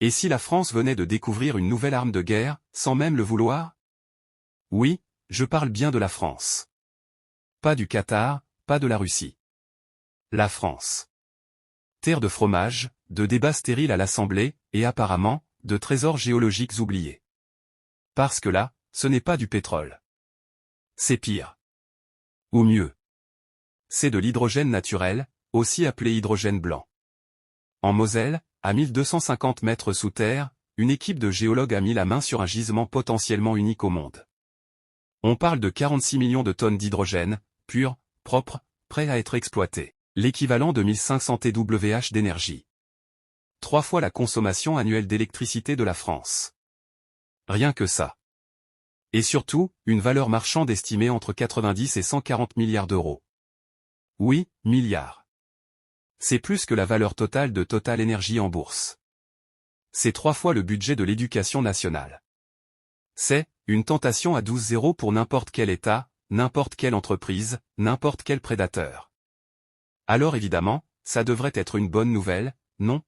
Et si la France venait de découvrir une nouvelle arme de guerre, sans même le vouloir? Oui, je parle bien de la France. Pas du Qatar, pas de la Russie. La France. Terre de fromage, de débats stériles à l'Assemblée, et apparemment, de trésors géologiques oubliés. Parce que là, ce n'est pas du pétrole. C'est pire. Ou mieux. C'est de l'hydrogène naturel, aussi appelé hydrogène blanc. En Moselle, à 1250 mètres sous terre, une équipe de géologues a mis la main sur un gisement potentiellement unique au monde. On parle de 46 millions de tonnes d'hydrogène, pur, propre, prêt à être exploité. L'équivalent de 1500 TWh d'énergie. 3 fois la consommation annuelle d'électricité de la France. Rien que ça. Et surtout, une valeur marchande estimée entre 90 et 140 milliards d'euros. Oui, milliards. C'est plus que la valeur totale de Total Energy en bourse. C'est 3 fois le budget de l'éducation nationale. C'est une tentation à 12-0 pour n'importe quel État, n'importe quelle entreprise, n'importe quel prédateur. Alors évidemment, ça devrait être une bonne nouvelle, non?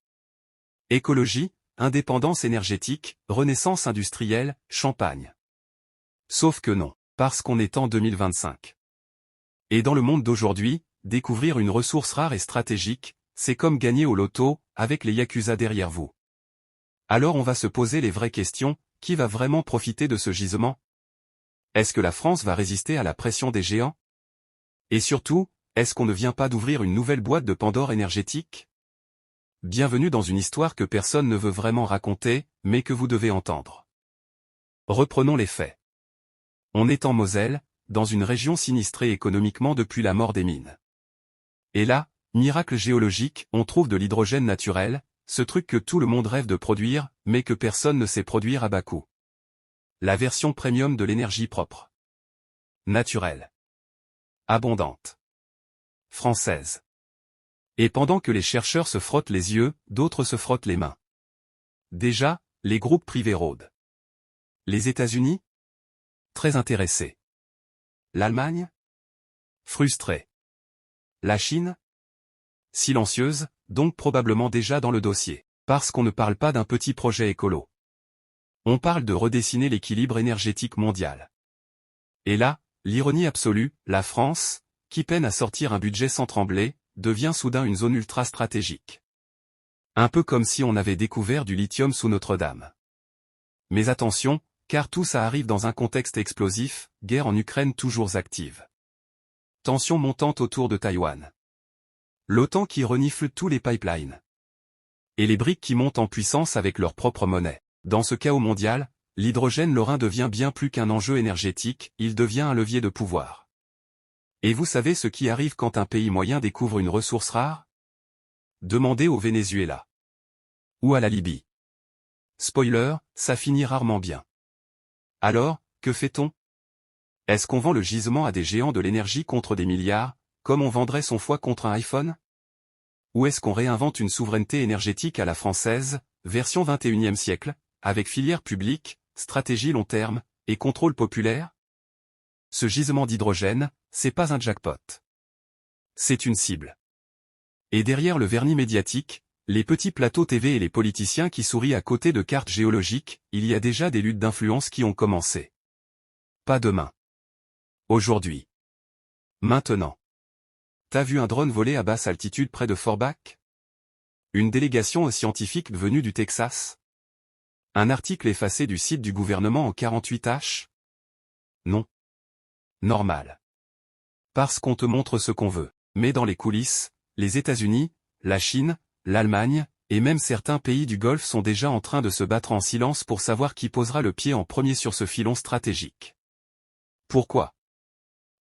Écologie, indépendance énergétique, renaissance industrielle, champagne. Sauf que non, parce qu'on est en 2025. Et dans le monde d'aujourd'hui, découvrir une ressource rare et stratégique, c'est comme gagner au loto, avec les yakuza derrière vous. Alors on va se poser les vraies questions, qui va vraiment profiter de ce gisement? Est-ce que la France va résister à la pression des géants? Et surtout, est-ce qu'on ne vient pas d'ouvrir une nouvelle boîte de Pandore énergétique? Bienvenue dans une histoire que personne ne veut vraiment raconter, mais que vous devez entendre. Reprenons les faits. On est en Moselle, dans une région sinistrée économiquement depuis la mort des mines. Et là, miracle géologique, on trouve de l'hydrogène naturel, ce truc que tout le monde rêve de produire, mais que personne ne sait produire à bas coût. La version premium de l'énergie propre. Naturelle. Abondante. Française. Et pendant que les chercheurs se frottent les yeux, d'autres se frottent les mains. Déjà, les groupes privés rôdent. Les États-Unis? Très intéressés. L'Allemagne? Frustrée. La Chine? Silencieuse, donc probablement déjà dans le dossier, parce qu'on ne parle pas d'un petit projet écolo. On parle de redessiner l'équilibre énergétique mondial. Et là, l'ironie absolue, la France, qui peine à sortir un budget sans trembler, devient soudain une zone ultra stratégique. Un peu comme si on avait découvert du lithium sous Notre-Dame. Mais attention, car tout ça arrive dans un contexte explosif, guerre en Ukraine toujours active. Tension montante autour de Taïwan. L'OTAN qui renifle tous les pipelines. Et les BRICS qui montent en puissance avec leur propre monnaie. Dans ce chaos mondial, l'hydrogène lorrain devient bien plus qu'un enjeu énergétique, il devient un levier de pouvoir. Et vous savez ce qui arrive quand un pays moyen découvre une ressource rare? Demandez au Venezuela. Ou à la Libye. Spoiler, ça finit rarement bien. Alors, que fait-on? Est-ce qu'on vend le gisement à des géants de l'énergie contre des milliards, comme on vendrait son foie contre un iPhone? Ou est-ce qu'on réinvente une souveraineté énergétique à la française, version 21e siècle, avec filière publique, stratégie long terme, et contrôle populaire? Ce gisement d'hydrogène, c'est pas un jackpot. C'est une cible. Et derrière le vernis médiatique, les petits plateaux TV et les politiciens qui sourient à côté de cartes géologiques, il y a déjà des luttes d'influence qui ont commencé. Pas demain. Aujourd'hui. Maintenant. T'as vu un drone voler à basse altitude près de Forbach? Une délégation scientifique venue du Texas? Un article effacé du site du gouvernement en 48H? Non. Normal. Parce qu'on te montre ce qu'on veut. Mais dans les coulisses, les États-Unis, la Chine, l'Allemagne, et même certains pays du Golfe sont déjà en train de se battre en silence pour savoir qui posera le pied en premier sur ce filon stratégique. Pourquoi?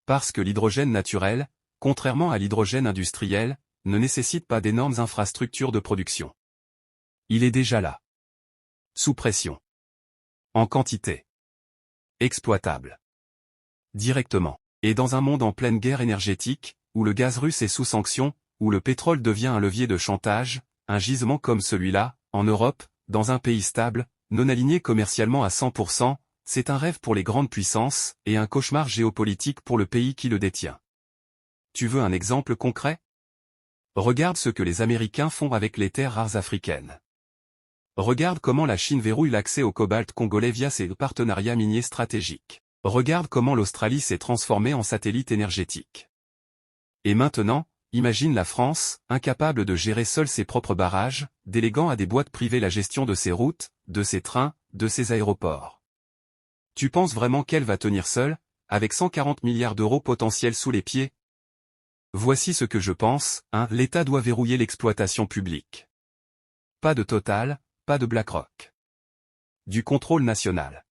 Parce que l'hydrogène naturel, contrairement à l'hydrogène industriel, ne nécessite pas d'énormes infrastructures de production. Il est déjà là. Sous pression. En quantité. Exploitable. Directement. Et dans un monde en pleine guerre énergétique, où le gaz russe est sous sanction, où le pétrole devient un levier de chantage, un gisement comme celui-là, en Europe, dans un pays stable, non aligné commercialement à 100%, c'est un rêve pour les grandes puissances, et un cauchemar géopolitique pour le pays qui le détient. Tu veux un exemple concret? Regarde ce que les Américains font avec les terres rares africaines. Regarde comment la Chine verrouille l'accès au cobalt congolais via ses partenariats miniers stratégiques. Regarde comment l'Australie s'est transformée en satellite énergétique. Et maintenant, imagine la France, incapable de gérer seule ses propres barrages, déléguant à des boîtes privées la gestion de ses routes, de ses trains, de ses aéroports. Tu penses vraiment qu'elle va tenir seule, avec 140 milliards d'euros potentiels sous les pieds? Voici ce que je pense, l'État doit verrouiller l'exploitation publique. Pas de Total, pas de BlackRock. Du contrôle national.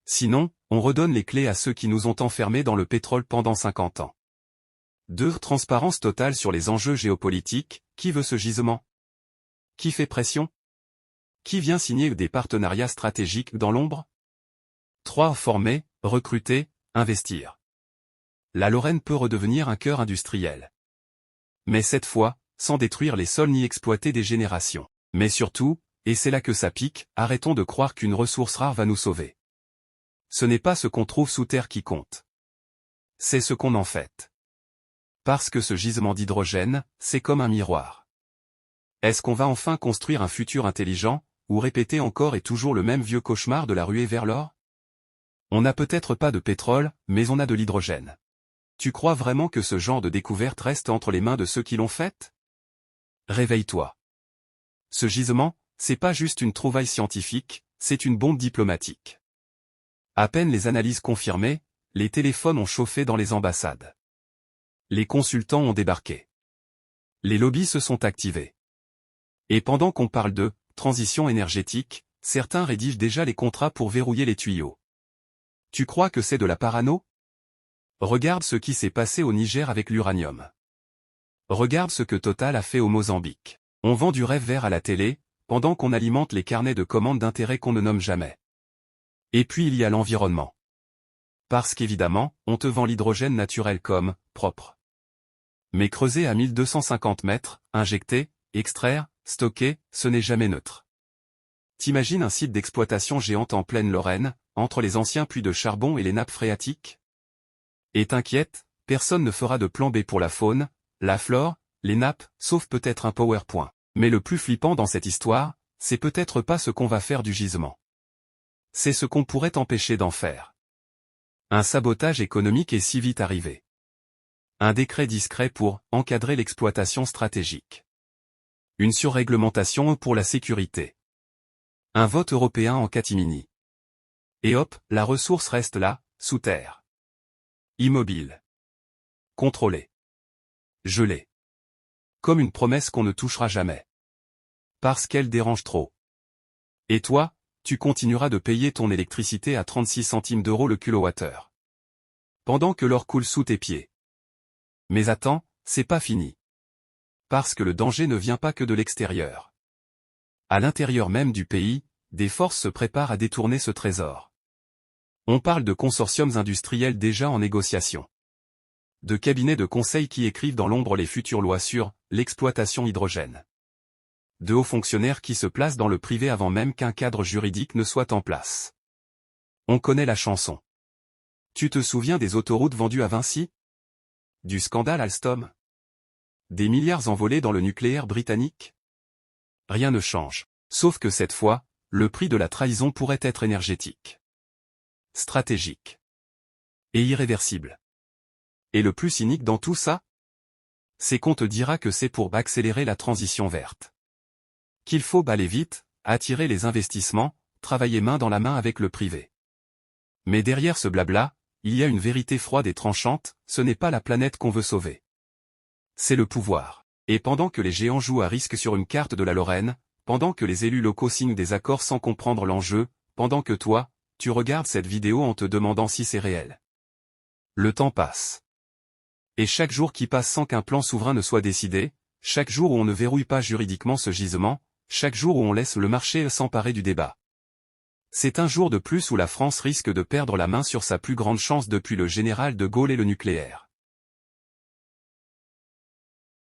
Sinon, on redonne les clés à ceux qui nous ont enfermés dans le pétrole pendant 50 ans. 2. Transparence totale sur les enjeux géopolitiques. Qui veut ce gisement? Qui fait pression? Qui vient signer des partenariats stratégiques dans l'ombre? 3. Former, recruter, investir. La Lorraine peut redevenir un cœur industriel. Mais cette fois, sans détruire les sols ni exploiter des générations. Mais surtout, et c'est là que ça pique, arrêtons de croire qu'une ressource rare va nous sauver. Ce n'est pas ce qu'on trouve sous terre qui compte. C'est ce qu'on en fait. Parce que ce gisement d'hydrogène, c'est comme un miroir. Est-ce qu'on va enfin construire un futur intelligent, ou répéter encore et toujours le même vieux cauchemar de la ruée vers l'or? On n'a peut-être pas de pétrole, mais on a de l'hydrogène. Tu crois vraiment que ce genre de découverte reste entre les mains de ceux qui l'ont faite? Réveille-toi. Ce gisement, c'est pas juste une trouvaille scientifique, c'est une bombe diplomatique. À peine les analyses confirmées, les téléphones ont chauffé dans les ambassades. Les consultants ont débarqué. Les lobbies se sont activés. Et pendant qu'on parle de transition énergétique, certains rédigent déjà les contrats pour verrouiller les tuyaux. Tu crois que c'est de la parano? Regarde ce qui s'est passé au Niger avec l'uranium. Regarde ce que Total a fait au Mozambique. On vend du rêve vert à la télé, pendant qu'on alimente les carnets de commandes d'intérêt qu'on ne nomme jamais. Et puis il y a l'environnement. Parce qu'évidemment, on te vend l'hydrogène naturel comme propre. Mais creuser à 1250 mètres, injecter, extraire, stocker, ce n'est jamais neutre. T'imagines un site d'exploitation géante en pleine Lorraine, entre les anciens puits de charbon et les nappes phréatiques? Et t'inquiète, personne ne fera de plan B pour la faune, la flore, les nappes, sauf peut-être un PowerPoint. Mais le plus flippant dans cette histoire, c'est peut-être pas ce qu'on va faire du gisement. C'est ce qu'on pourrait empêcher d'en faire. Un sabotage économique est si vite arrivé. Un décret discret pour encadrer l'exploitation stratégique. Une surréglementation pour la sécurité. Un vote européen en catimini. Et hop, la ressource reste là, sous terre. Immobile. Contrôlée. Gelée. Comme une promesse qu'on ne touchera jamais. Parce qu'elle dérange trop. Et toi, tu continueras de payer ton électricité à 36 centimes d'euros le kilowattheure. Pendant que l'or coule sous tes pieds. Mais attends, c'est pas fini. Parce que le danger ne vient pas que de l'extérieur. À l'intérieur même du pays, des forces se préparent à détourner ce trésor. On parle de consortiums industriels déjà en négociation. De cabinets de conseil qui écrivent dans l'ombre les futures lois sur l'exploitation hydrogène. De hauts fonctionnaires qui se placent dans le privé avant même qu'un cadre juridique ne soit en place. On connaît la chanson. Tu te souviens des autoroutes vendues à Vinci? Du scandale Alstom? Des milliards envolés dans le nucléaire britannique? Rien ne change. Sauf que cette fois, le prix de la trahison pourrait être énergétique. Stratégique. Et irréversible. Et le plus cynique dans tout ça? C'est qu'on te dira que c'est pour accélérer la transition verte. Qu'il faut aller vite, attirer les investissements, travailler main dans la main avec le privé. Mais derrière ce blabla, il y a une vérité froide et tranchante, ce n'est pas la planète qu'on veut sauver. C'est le pouvoir. Et pendant que les géants jouent à risque sur une carte de la Lorraine, pendant que les élus locaux signent des accords sans comprendre l'enjeu, pendant que toi, tu regardes cette vidéo en te demandant si c'est réel. Le temps passe. Et chaque jour qui passe sans qu'un plan souverain ne soit décidé, chaque jour où on ne verrouille pas juridiquement ce gisement, chaque jour où on laisse le marché s'emparer du débat. C'est un jour de plus où la France risque de perdre la main sur sa plus grande chance depuis le général de Gaulle et le nucléaire.